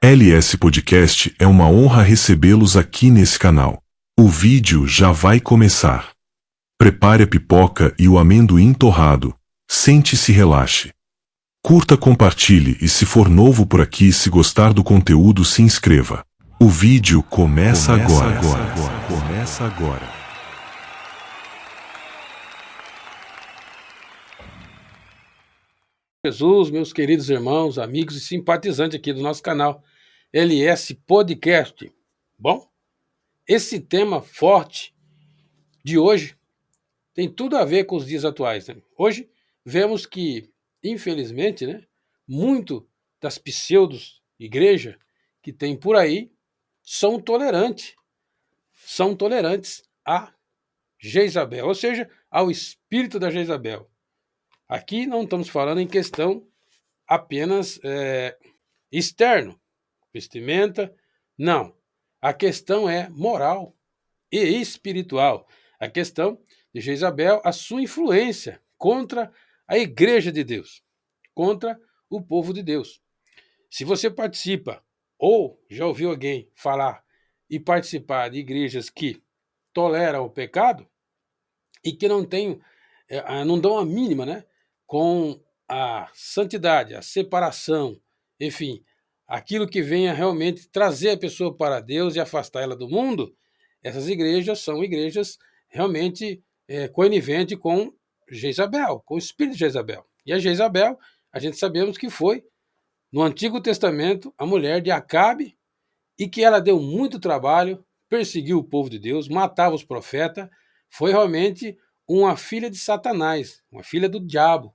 LS Podcast, é uma honra recebê-los aqui nesse canal. O vídeo já vai começar. Prepare a pipoca e o amendoim torrado. Sente-se e relaxe. Curta, compartilhe e, se for novo por aqui, se gostar do conteúdo, se inscreva. O vídeo começa agora. Começa agora. Jesus, meus queridos irmãos, amigos e simpatizantes aqui do nosso canal LS Podcast. Bom, esse tema forte de hoje tem tudo a ver com os dias atuais, né? Hoje vemos que, infelizmente, né, muito das pseudo-igrejas que tem por aí são tolerantes a Jezabel, ou seja, ao espírito da Jezabel. Aqui não estamos falando em questão apenas externo, vestimenta, não. A questão é moral e espiritual. A questão de Jezabel, a sua influência contra a igreja de Deus, contra o povo de Deus. Se você participa ou já ouviu alguém falar e participar de igrejas que toleram o pecado e que não dão a mínima, né, com a santidade, a separação, enfim, aquilo que venha realmente trazer a pessoa para Deus e afastar ela do mundo, essas igrejas são igrejas realmente coniventes com Jezabel, com o espírito de Jezabel. E a Jezabel, a gente sabemos que foi, no Antigo Testamento, a mulher de Acabe, e que ela deu muito trabalho, perseguiu o povo de Deus, matava os profetas, foi realmente uma filha de Satanás, uma filha do diabo,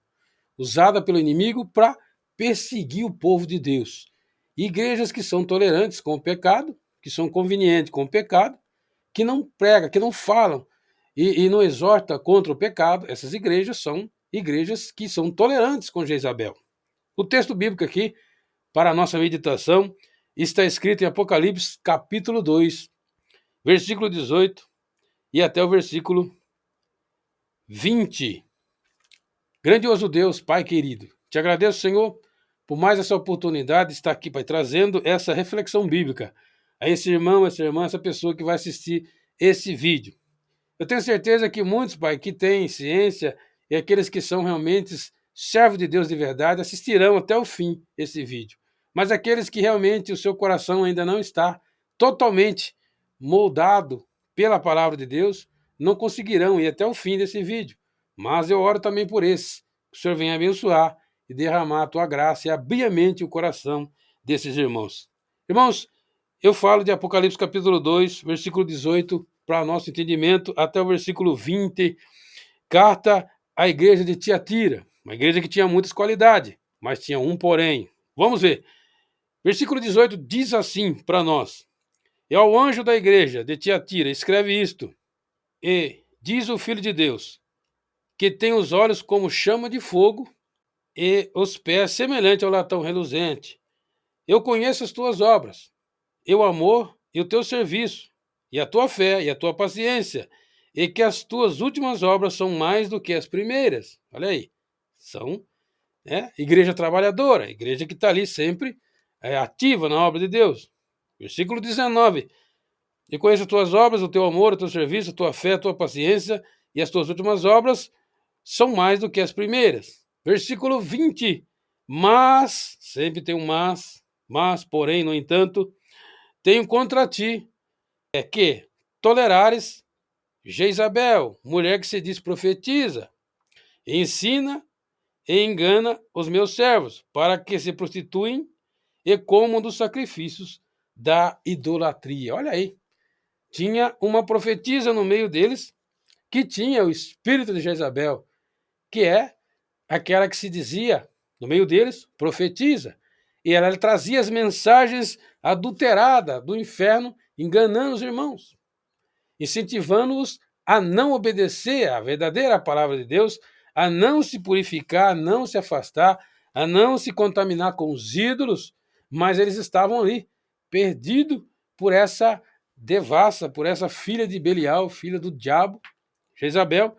usada pelo inimigo para perseguir o povo de Deus. Igrejas que são tolerantes com o pecado, que são convenientes com o pecado, que não pregam, que não falam e não exortam contra o pecado, essas igrejas são igrejas que são tolerantes com Jezabel. O texto bíblico aqui, para a nossa meditação, está escrito em Apocalipse, capítulo 2, versículo 18 e até o versículo 20. Grandioso Deus, Pai querido, te agradeço, Senhor, por mais essa oportunidade de estar aqui, Pai, trazendo essa reflexão bíblica a esse irmão, essa irmã, essa pessoa que vai assistir esse vídeo. Eu tenho certeza que muitos, Pai, que têm ciência e aqueles que são realmente servos de Deus de verdade assistirão até o fim esse vídeo. Mas aqueles que realmente o seu coração ainda não está totalmente moldado pela palavra de Deus, não conseguirão ir até o fim desse vídeo. Mas eu oro também por esses, que o Senhor venha abençoar e derramar a tua graça e abrir a mente e o coração desses irmãos. Irmãos, eu falo de Apocalipse capítulo 2, versículo 18, para nosso entendimento, até o versículo 20, carta à igreja de Tiatira, uma igreja que tinha muitas qualidades, mas tinha um porém. Vamos ver. Versículo 18 diz assim para nós: e ao anjo da igreja de Tiatira, escreve isto, e diz o Filho de Deus, que tem os olhos como chama de fogo e os pés semelhante ao latão reluzente. Eu conheço as tuas obras, e o amor e o teu serviço, e a tua fé e a tua paciência, e que as tuas últimas obras são mais do que as primeiras. Olha aí, são igreja trabalhadora, igreja que está ali sempre ativa na obra de Deus. Versículo 19. E conheço as tuas obras, o teu amor, o teu serviço, a tua fé, a tua paciência, e as tuas últimas obras são mais do que as primeiras. Versículo 20. Mas, sempre tem um mas, porém, no entanto, tenho contra ti que tolerares Jezabel, mulher que se diz profetiza, ensina e engana os meus servos, para que se prostituem e comam dos sacrifícios da idolatria. Olha aí, tinha uma profetisa no meio deles que tinha o espírito de Jezabel, que é aquela que se dizia, no meio deles, profetiza. E ela trazia as mensagens adulteradas do inferno, enganando os irmãos, incentivando-os a não obedecer à verdadeira palavra de Deus, a não se purificar, a não se afastar, a não se contaminar com os ídolos, mas eles estavam ali, perdidos por essa devassa, por essa filha de Belial, filha do diabo. Jezabel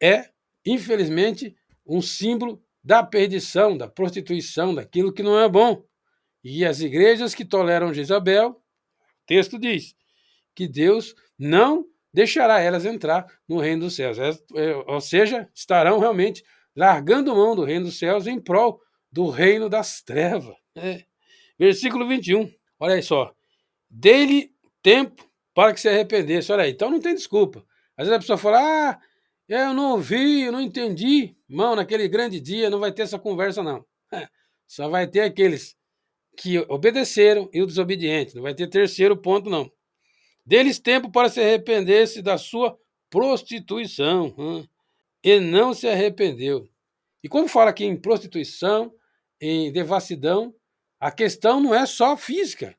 é, infelizmente, um símbolo da perdição, da prostituição, daquilo que não é bom. E as igrejas que toleram Jezabel, o texto diz que Deus não deixará elas entrar no reino dos céus. Ou seja, estarão realmente largando mão do reino dos céus em prol do reino das trevas. Versículo 21. Olha aí só. Dê-lhe tempo para que se arrependesse. Olha aí, então não tem desculpa. Às vezes a pessoa fala, eu não ouvi, eu não entendi. Irmão, naquele grande dia não vai ter essa conversa, não. Só vai ter aqueles que obedeceram e o desobediente. Não vai ter terceiro ponto, não. Dê-lhes tempo para se arrepender-se da sua prostituição. E não se arrependeu. E quando fala aqui em prostituição, em devassidão, a questão não é só física,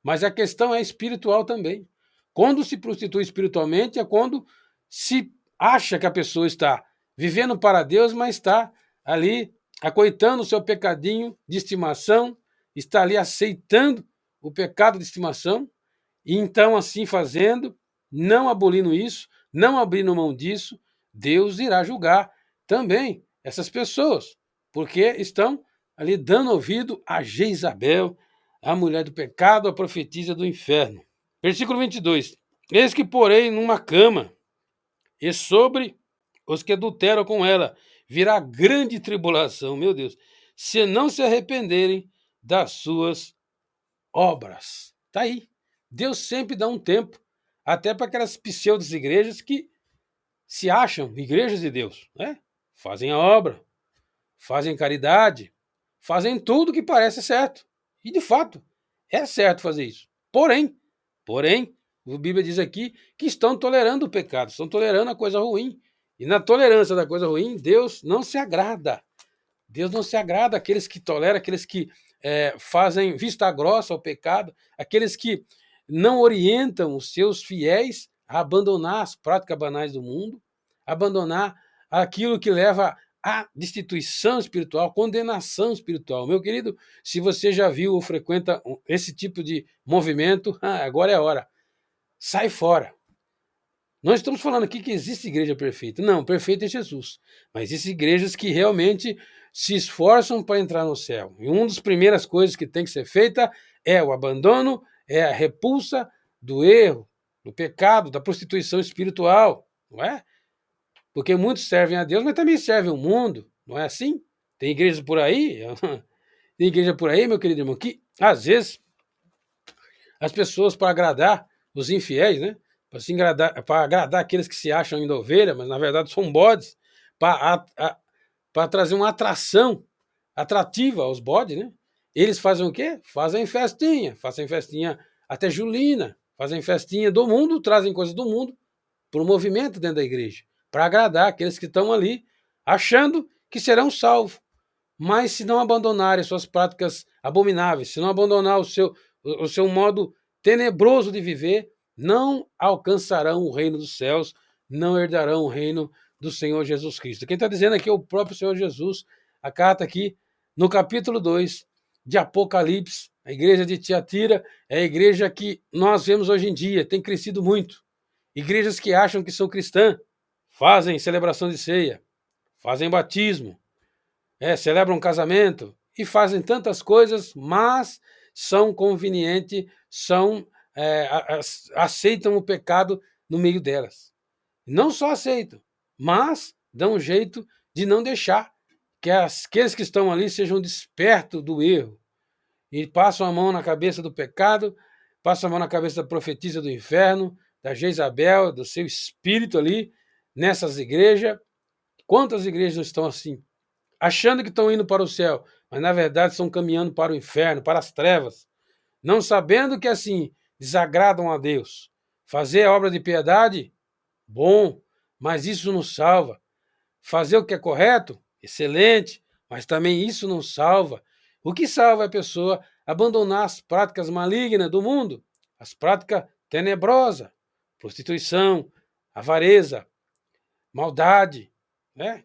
mas a questão é espiritual também. Quando se prostitui espiritualmente é quando se acha que a pessoa está vivendo para Deus, mas está ali acoitando o seu pecadinho de estimação, está ali aceitando o pecado de estimação, e então, assim fazendo, não abolindo isso, não abrindo mão disso, Deus irá julgar também essas pessoas, porque estão ali dando ouvido a Jezabel, a mulher do pecado, a profetisa do inferno. Versículo 22. Eis que porém numa cama, e sobre os que adulteram com ela virá grande tribulação, meu Deus, se não se arrependerem das suas obras. Está aí. Deus sempre dá um tempo, até para aquelas pseudos igrejas que se acham igrejas de Deus, né? Fazem a obra, fazem caridade, fazem tudo que parece certo. E de fato, é certo fazer isso. Porém, a Bíblia diz aqui que estão tolerando o pecado, estão tolerando a coisa ruim. E na tolerância da coisa ruim, Deus não se agrada. Deus não se agrada àqueles que toleram, aqueles que fazem vista grossa ao pecado, aqueles que não orientam os seus fiéis a abandonar as práticas banais do mundo, abandonar aquilo que leva à destituição espiritual, condenação espiritual. Meu querido, se você já viu ou frequenta esse tipo de movimento, agora é a hora. Sai fora. Nós estamos falando aqui que existe igreja perfeita. Não, perfeita é Jesus. Mas existem igrejas que realmente se esforçam para entrar no céu. E uma das primeiras coisas que tem que ser feita é o abandono, é a repulsa do erro, do pecado, da prostituição espiritual, não é? Porque muitos servem a Deus, mas também servem o mundo, não é assim? Tem igreja por aí, tem igreja por aí, meu querido irmão, que às vezes as pessoas, para agradar os infiéis, né? Para agradar aqueles que se acham ainda ovelha, mas na verdade são bodes, para trazer uma atração atrativa aos bodes, né? Eles fazem o quê? Fazem festinha até julina, fazem festinha do mundo, trazem coisas do mundo para o movimento dentro da igreja, para agradar aqueles que estão ali, achando que serão salvos. Mas se não abandonarem suas práticas abomináveis, se não abandonar o seu modo tenebroso de viver, não alcançarão o reino dos céus, não herdarão o reino do Senhor Jesus Cristo. Quem está dizendo aqui é o próprio Senhor Jesus. A carta aqui, no capítulo 2 de Apocalipse, a igreja de Tiatira é a igreja que nós vemos hoje em dia, tem crescido muito. Igrejas que acham que são cristãs, fazem celebração de ceia, fazem batismo, celebram casamento e fazem tantas coisas, mas são convenientes, aceitam o pecado no meio delas. Não só aceitam, mas dão um jeito de não deixar que aqueles que estão ali sejam despertos do erro e passam a mão na cabeça do pecado, passam a mão na cabeça da profetisa do inferno, da Jezabel, do seu espírito ali, nessas igrejas. Quantas igrejas estão assim? Achando que estão indo para o céu, mas na verdade estão caminhando para o inferno, para as trevas, não sabendo que assim desagradam a Deus. Fazer a obra de piedade, bom, mas isso não salva. Fazer o que é correto, excelente, mas também isso não salva. O que salva é a pessoa abandonar as práticas malignas do mundo, as práticas tenebrosas, prostituição, avareza, maldade, né?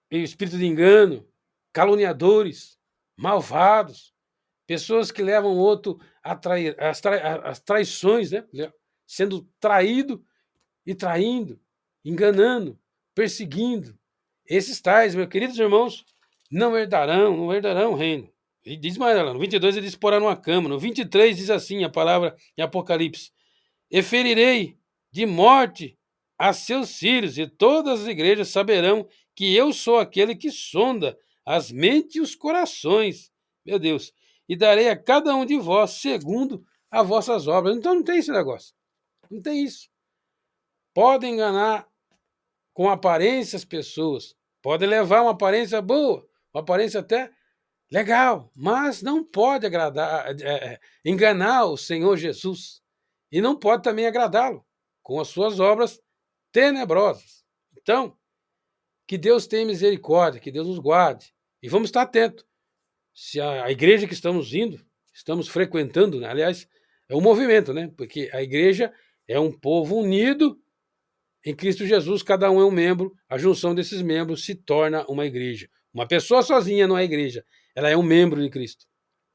E o espírito de engano, caluniadores, malvados, pessoas que levam o outro às traições, né? Sendo traído e traindo, enganando, perseguindo. Esses tais, meus queridos irmãos, não herdarão o reino. E diz mais lá, no 22 ele diz porá numa cama, no 23 diz assim a palavra em Apocalipse: e ferirei de morte a seus filhos, e todas as igrejas saberão que eu sou aquele que sonda as mentes e os corações, meu Deus, e darei a cada um de vós segundo as vossas obras. Então não tem esse negócio, não tem isso. Pode enganar com aparência as pessoas, pode levar uma aparência boa, uma aparência até legal, mas não pode enganar o Senhor Jesus e não pode também agradá-lo com as suas obras tenebrosas. Então, que Deus tenha misericórdia, que Deus nos guarde e vamos estar atentos. Se a igreja que estamos indo, estamos frequentando, né? Aliás, é um movimento, né? Porque a igreja é um povo unido em Cristo Jesus, cada um é um membro, a junção desses membros se torna uma igreja. Uma pessoa sozinha não é igreja, ela é um membro de Cristo.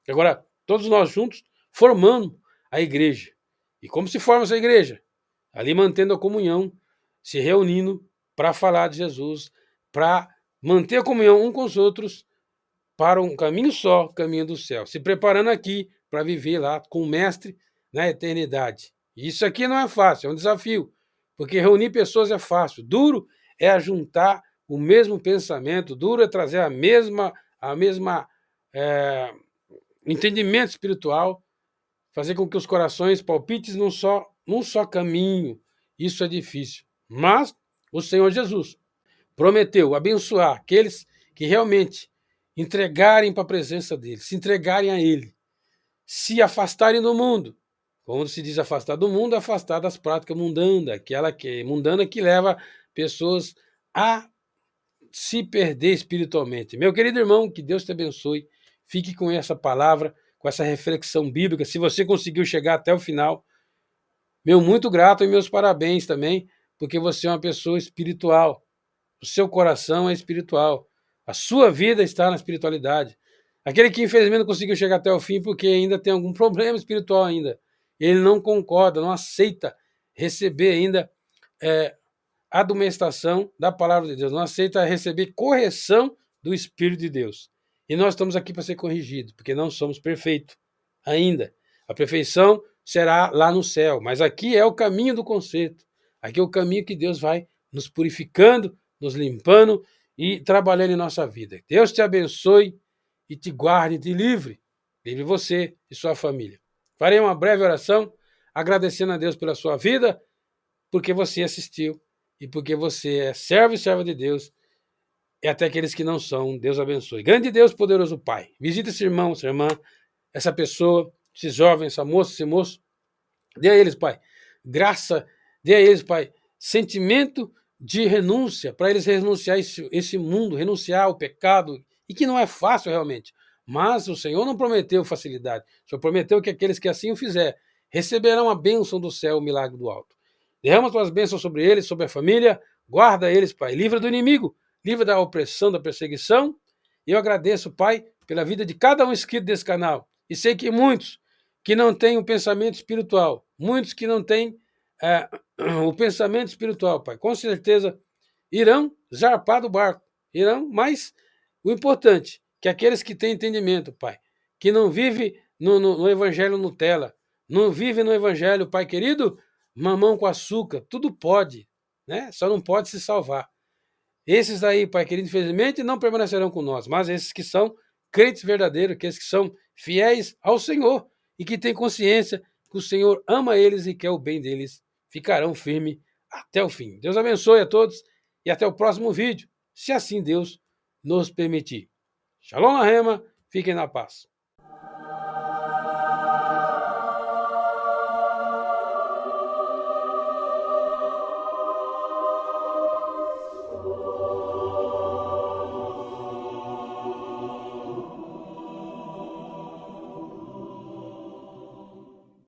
Agora, todos nós juntos formamos a igreja. E como se forma essa igreja? Ali mantendo a comunhão, se reunindo para falar de Jesus, para manter a comunhão uns com os outros, para um caminho só, caminho do céu. Se preparando aqui para viver lá com o Mestre na eternidade. E isso aqui não é fácil, é um desafio. Porque reunir pessoas é fácil. Duro é ajuntar o mesmo pensamento, duro é trazer a mesma entendimento espiritual, fazer com que os corações palpites num só caminho. Isso é difícil. Mas o Senhor Jesus prometeu abençoar aqueles que realmente entregarem para a presença dele, se entregarem a ele, se afastarem do mundo. Quando se diz afastar do mundo, afastar das práticas mundanas, mundana que leva pessoas a se perder espiritualmente. Meu querido irmão, que Deus te abençoe. Fique com essa palavra, com essa reflexão bíblica. Se você conseguiu chegar até o final, meu muito grato e meus parabéns também, porque você é uma pessoa espiritual. O seu coração é espiritual. A sua vida está na espiritualidade. Aquele que infelizmente não conseguiu chegar até o fim porque ainda tem algum problema espiritual ainda. Ele não concorda, não aceita receber ainda a admoestação da palavra de Deus, não aceita receber correção do Espírito de Deus. E nós estamos aqui para ser corrigidos, porque não somos perfeitos ainda. A perfeição será lá no céu, mas aqui é o caminho do conserto. Aqui é o caminho que Deus vai nos purificando, nos limpando e trabalhando em nossa vida. Deus te abençoe e te guarde e te livre. Livre você e sua família. Farei uma breve oração, agradecendo a Deus pela sua vida, porque você assistiu e porque você é servo e serva de Deus, e até aqueles que não são. Deus abençoe. Grande Deus, poderoso Pai, visita esse irmão, essa irmã, essa pessoa, esse jovem, essa moça, esse moço. Dê a eles, Pai, graça, dê a eles, Pai, sentimento de renúncia, para eles renunciar esse mundo, renunciar ao pecado, e que não é fácil realmente. Mas o Senhor não prometeu facilidade. O Senhor prometeu que aqueles que assim o fizer receberão a bênção do céu, o milagre do alto. Derrama tuas bênçãos sobre eles, sobre a família, guarda eles, Pai, livra do inimigo, livra da opressão, da perseguição. E eu agradeço, Pai, pela vida de cada um inscrito desse canal. E sei que muitos que não têm um pensamento espiritual, muitos que não têm o pensamento espiritual, Pai, com certeza irão zarpar do barco, mas o importante que aqueles que têm entendimento, Pai, que não vivem no evangelho Nutella, não vivem no evangelho, Pai querido, mamão com açúcar, tudo pode, né? Só não pode se salvar. Esses daí, Pai querido, infelizmente não permanecerão com nós, mas esses que são crentes verdadeiros, aqueles que são fiéis ao Senhor e que têm consciência que o Senhor ama eles e quer o bem deles, ficarão firmes até o fim. Deus abençoe a todos e até o próximo vídeo, se assim Deus nos permitir. Shalom na rema, fiquem na paz.